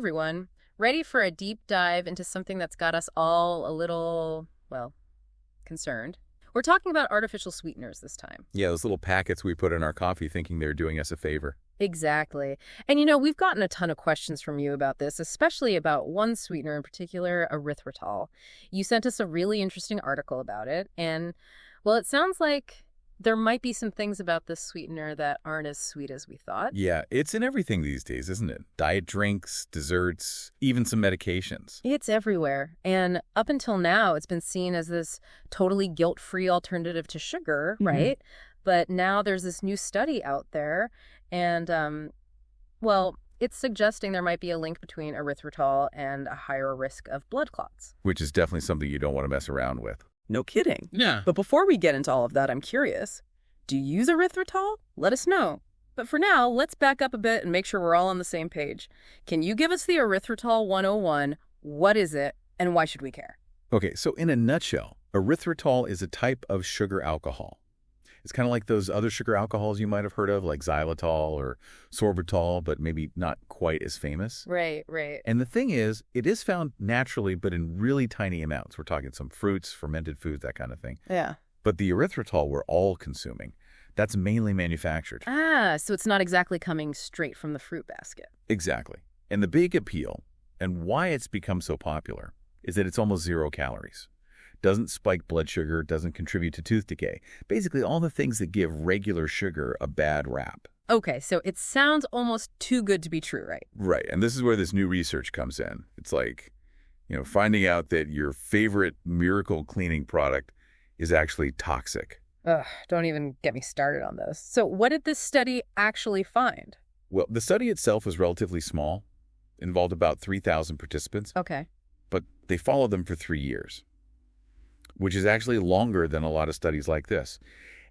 everyone. Ready for a deep dive into something that's got us all a little, well, concerned. We're talking about artificial sweeteners this time. Yeah, those little packets we put in our coffee thinking they're doing us a favor. Exactly. And we've gotten a ton of questions from you about this, especially about one sweetener in particular, erythritol. You sent us a really interesting article about it, and, well, it sounds like there might be some things about this sweetener that aren't as sweet as we thought. Yeah, it's in everything these days, isn't it? Diet drinks, desserts, even some medications. It's everywhere. And up until now, it's been seen as this totally guilt-free alternative to sugar, right? But now there's this new study out there, and, well, it's suggesting there might be a link between erythritol and a higher risk of blood clots. Which is definitely something you don't want to mess around with. No kidding. Yeah. But before we get into all of that, I'm curious. Do you use erythritol? Let us know. But for now, let's back up a bit and make sure we're all on the same page. Can you give us the erythritol 101? What is it, and why should we care? Okay, so in a nutshell, erythritol is a type of sugar alcohol. It's kind of like those other sugar alcohols you might have heard of, like xylitol or sorbitol, but maybe not quite as famous. Right, right. And the thing is, it is found naturally, but in really tiny amounts. We're talking some fruits, fermented foods, that kind of thing. Yeah. But the erythritol we're all consuming, that's mainly manufactured. Ah, so it's not exactly coming straight from the fruit basket. Exactly. And the big appeal, and why it's become so popular, is that it's almost 0 calories. Doesn't spike blood sugar, doesn't contribute to tooth decay. Basically, all the things that give regular sugar a bad rap. Okay, so it sounds almost too good to be true, right? Right, and this is where this new research comes in. It's like, finding out that your favorite miracle cleaning product is actually toxic. Ugh, don't even get me started on those. So what did this study actually find? Well, the study itself was relatively small, involved about 3,000 participants, Okay. but they followed them for 3 years, which is actually longer than a lot of studies like this.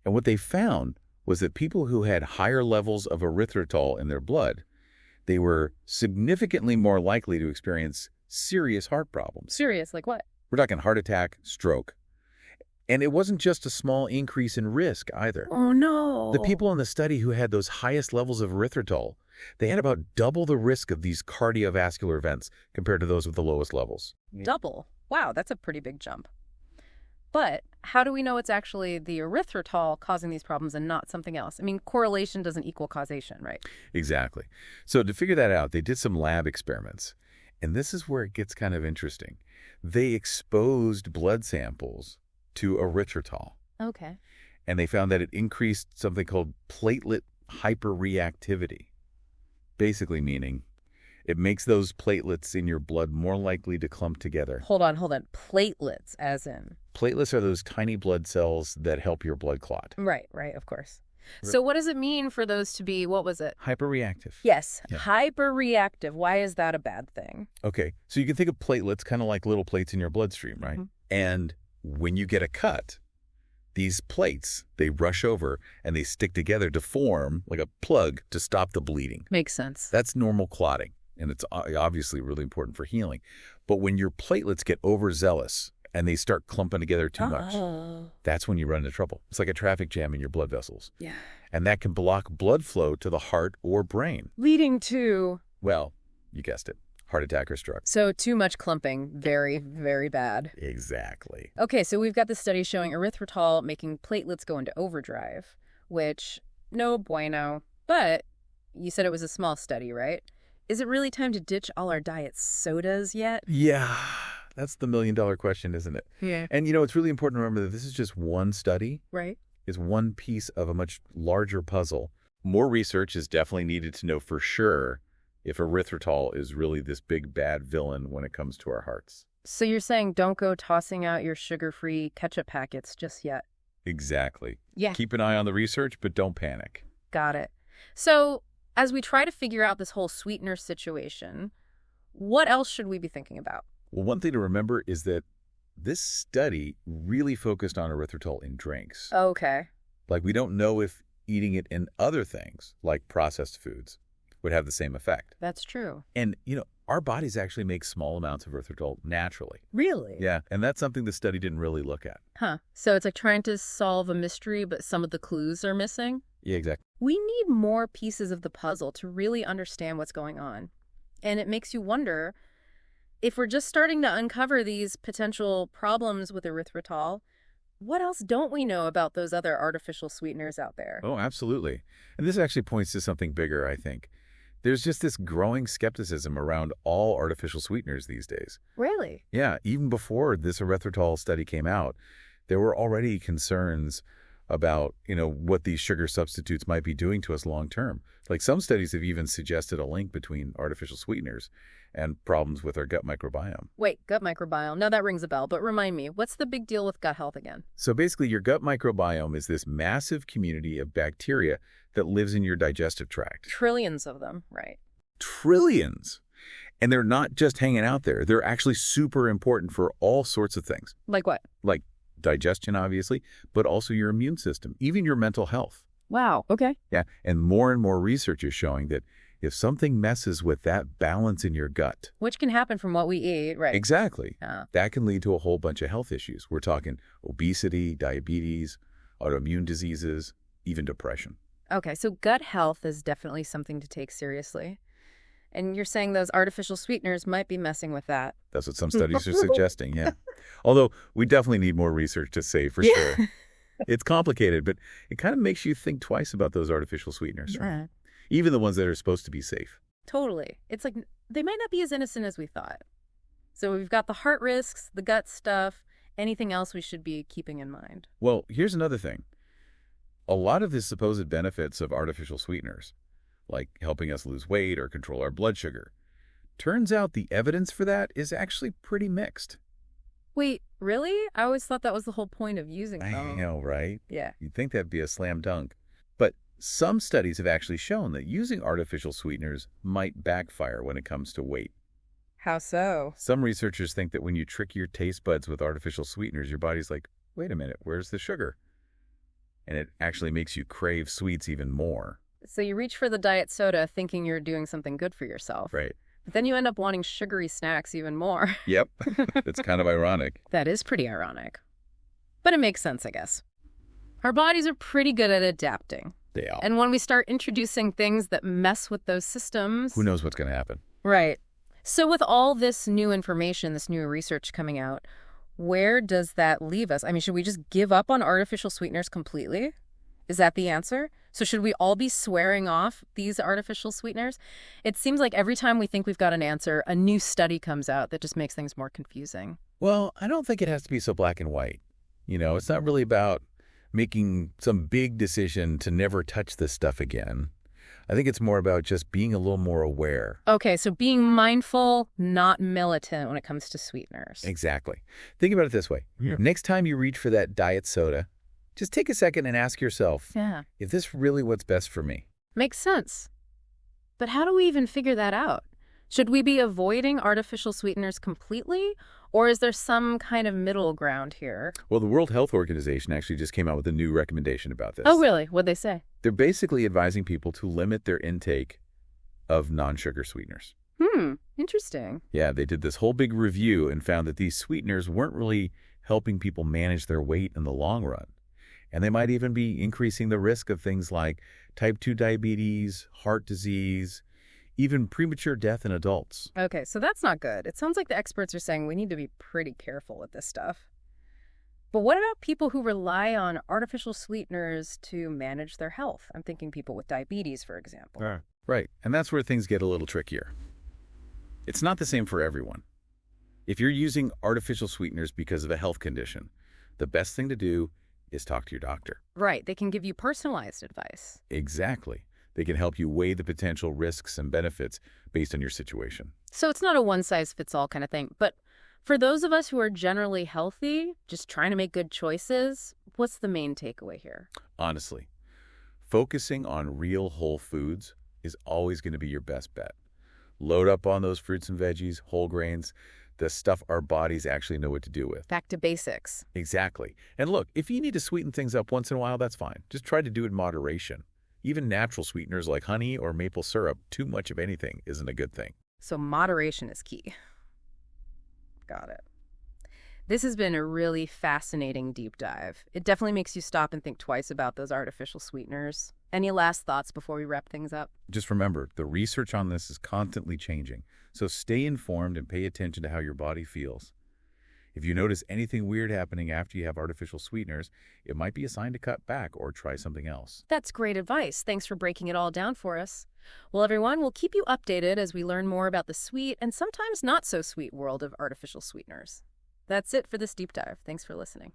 And what they found was that people who had higher levels of erythritol in their blood, they were significantly more likely to experience serious heart problems. Serious, like what? We're talking heart attack, stroke. And it wasn't just a small increase in risk either. Oh, no. The people in the study who had those highest levels of erythritol, they had about double the risk of these cardiovascular events compared to those with the lowest levels. Double. Wow, that's a pretty big jump. But how do we know it's actually the erythritol causing these problems and not something else? I mean, correlation doesn't equal causation, right? Exactly. So to figure that out, they did some lab experiments. And this is where it gets kind of interesting. They exposed blood samples to erythritol. Okay. And they found that it increased something called platelet hyperreactivity. Basically meaning it makes those platelets in your blood more likely to clump together. Hold on. Platelets, as in? Platelets are those tiny blood cells that help your blood clot. Right, of course. So what does it mean for those to be, what was it? Hyperreactive. Yes, Yeah. hyperreactive. Why is that a bad thing? Okay, so you can think of platelets kind of like little plates in your bloodstream, right? And when you get a cut, these plates, they rush over and they stick together to form like a plug to stop the bleeding. Makes sense. That's normal clotting, and it's obviously really important for healing. But when your platelets get overzealous and they start clumping together too much, that's when you run into trouble. It's like a traffic jam in your blood vessels. Yeah. And that can block blood flow to the heart or brain. Leading to? Well, you guessed it. Heart attack or stroke. So too much clumping, very, very bad. Exactly. Okay, so we've got this study showing erythritol making platelets go into overdrive, which, no bueno. But you said it was a small study, right? Is it really time to ditch all our diet sodas yet? Yeah, that's the million-dollar question, isn't it? Yeah. And, it's really important to remember that this is just one study. Right. Is one piece of a much larger puzzle. More research is definitely needed to know for sure if erythritol is really this big bad villain when it comes to our hearts. So you're saying don't go tossing out your sugar-free ketchup packets just yet? Exactly. Yeah. Keep an eye on the research, but don't panic. Got it. So as we try to figure out this whole sweetener situation, what else should we be thinking about? Well, one thing to remember is that this study really focused on erythritol in drinks. Okay. Like, we don't know if eating it in other things, like processed foods, would have the same effect. That's true. And, our bodies actually make small amounts of erythritol naturally. Really? Yeah, and that's something the study didn't really look at. Huh. So it's like trying to solve a mystery, but some of the clues are missing? Yeah, exactly. We need more pieces of the puzzle to really understand what's going on. And it makes you wonder, if we're just starting to uncover these potential problems with erythritol, what else don't we know about those other artificial sweeteners out there? Oh, absolutely. And this actually points to something bigger, I think. There's just this growing skepticism around all artificial sweeteners these days. Really? Yeah, even before this erythritol study came out, there were already concerns about, what these sugar substitutes might be doing to us long term. Like some studies have even suggested a link between artificial sweeteners and problems with our gut microbiome. Wait, gut microbiome. Now that rings a bell, but remind me, what's the big deal with gut health again? So basically, your gut microbiome is this massive community of bacteria that lives in your digestive tract. Trillions of them, right? Trillions. And they're not just hanging out there. They're actually super important for all sorts of things. Like what? Like digestion, obviously, but also your immune system, even your mental health. Wow, okay. Yeah, and more research is showing that if something messes with that balance in your gut, Which can happen from what we eat, right? exactly, Yeah. that can lead to a whole bunch of health issues. We're talking obesity, diabetes, autoimmune diseases, even depression. Okay, so gut health is definitely something to take seriously. And you're saying those artificial sweeteners might be messing with that. That's what some studies are suggesting, yeah. Although we definitely need more research to say for sure. It's complicated, but it kind of makes you think twice about those artificial sweeteners, right? Yeah. Even the ones that are supposed to be safe. Totally. It's like they might not be as innocent as we thought. So we've got the heart risks, the gut stuff, anything else we should be keeping in mind. Well, here's another thing. A lot of the supposed benefits of artificial sweeteners, like helping us lose weight or control our blood sugar, turns out the evidence for that is actually pretty mixed. Wait, really? I always thought that was the whole point of using I them. know, right? Yeah. You'd think that'd be a slam dunk. But some studies have actually shown that using artificial sweeteners might backfire when it comes to weight. How so? Some researchers think that when you trick your taste buds with artificial sweeteners, your body's like, wait a minute, where's the sugar? And it actually makes you crave sweets even more. So you reach for the diet soda thinking you're doing something good for yourself. Right. But then you end up wanting sugary snacks even more. Yep. It's kind of ironic. That is pretty ironic. But it makes sense, I guess. Our bodies are pretty good at adapting. They are. And when we start introducing things that mess with those systems... Who knows what's going to happen? Right. So with all this new information, this new research coming out, where does that leave us? I mean, should we just give up on artificial sweeteners completely? Is that the answer? So should we all be swearing off these artificial sweeteners? It seems like every time we think we've got an answer, a new study comes out that just makes things more confusing. Well, I don't think it has to be so black and white. It's not really about making some big decision to never touch this stuff again. I think it's more about just being a little more aware. Okay, so being mindful, not militant when it comes to sweeteners. Exactly. Think about it this way. Yeah. Next time you reach for that diet soda, just take a second and ask yourself, is this really what's best for me? Makes sense. But how do we even figure that out? Should we be avoiding artificial sweeteners completely? Or is there some kind of middle ground here? Well, the World Health Organization actually just came out with a new recommendation about this. Oh, really? What'd they say? They're basically advising people to limit their intake of non-sugar sweeteners. Interesting. Yeah, they did this whole big review and found that these sweeteners weren't really helping people manage their weight in the long run. And they might even be increasing the risk of things like type 2 diabetes, heart disease, even premature death in adults. Okay, so that's not good. It sounds like the experts are saying we need to be pretty careful with this stuff. But what about people who rely on artificial sweeteners to manage their health? I'm thinking people with diabetes, for example. Right, and that's where things get a little trickier. It's not the same for everyone. If you're using artificial sweeteners because of a health condition, the best thing to do is talk to your doctor. Right, they can give you personalized advice. Exactly. They can help you weigh the potential risks and benefits based on your situation. So it's not a one-size-fits-all kind of thing. But for those of us who are generally healthy, just trying to make good choices, what's the main takeaway here? Honestly, focusing on real whole foods is always going to be your best bet. Load up on those fruits and veggies, whole grains, the stuff our bodies actually know what to do with. Back to basics. Exactly. And look, if you need to sweeten things up once in a while, that's fine. Just try to do it in moderation. Even natural sweeteners like honey or maple syrup, too much of anything isn't a good thing. So moderation is key. Got it. This has been a really fascinating deep dive. It definitely makes you stop and think twice about those artificial sweeteners. Any last thoughts before we wrap things up? Just remember, the research on this is constantly changing, so stay informed and pay attention to how your body feels. If you notice anything weird happening after you have artificial sweeteners, it might be a sign to cut back or try something else. That's great advice. Thanks for breaking it all down for us. Well, everyone, we'll keep you updated as we learn more about the sweet and sometimes not so sweet world of artificial sweeteners. That's it for this deep dive. Thanks for listening.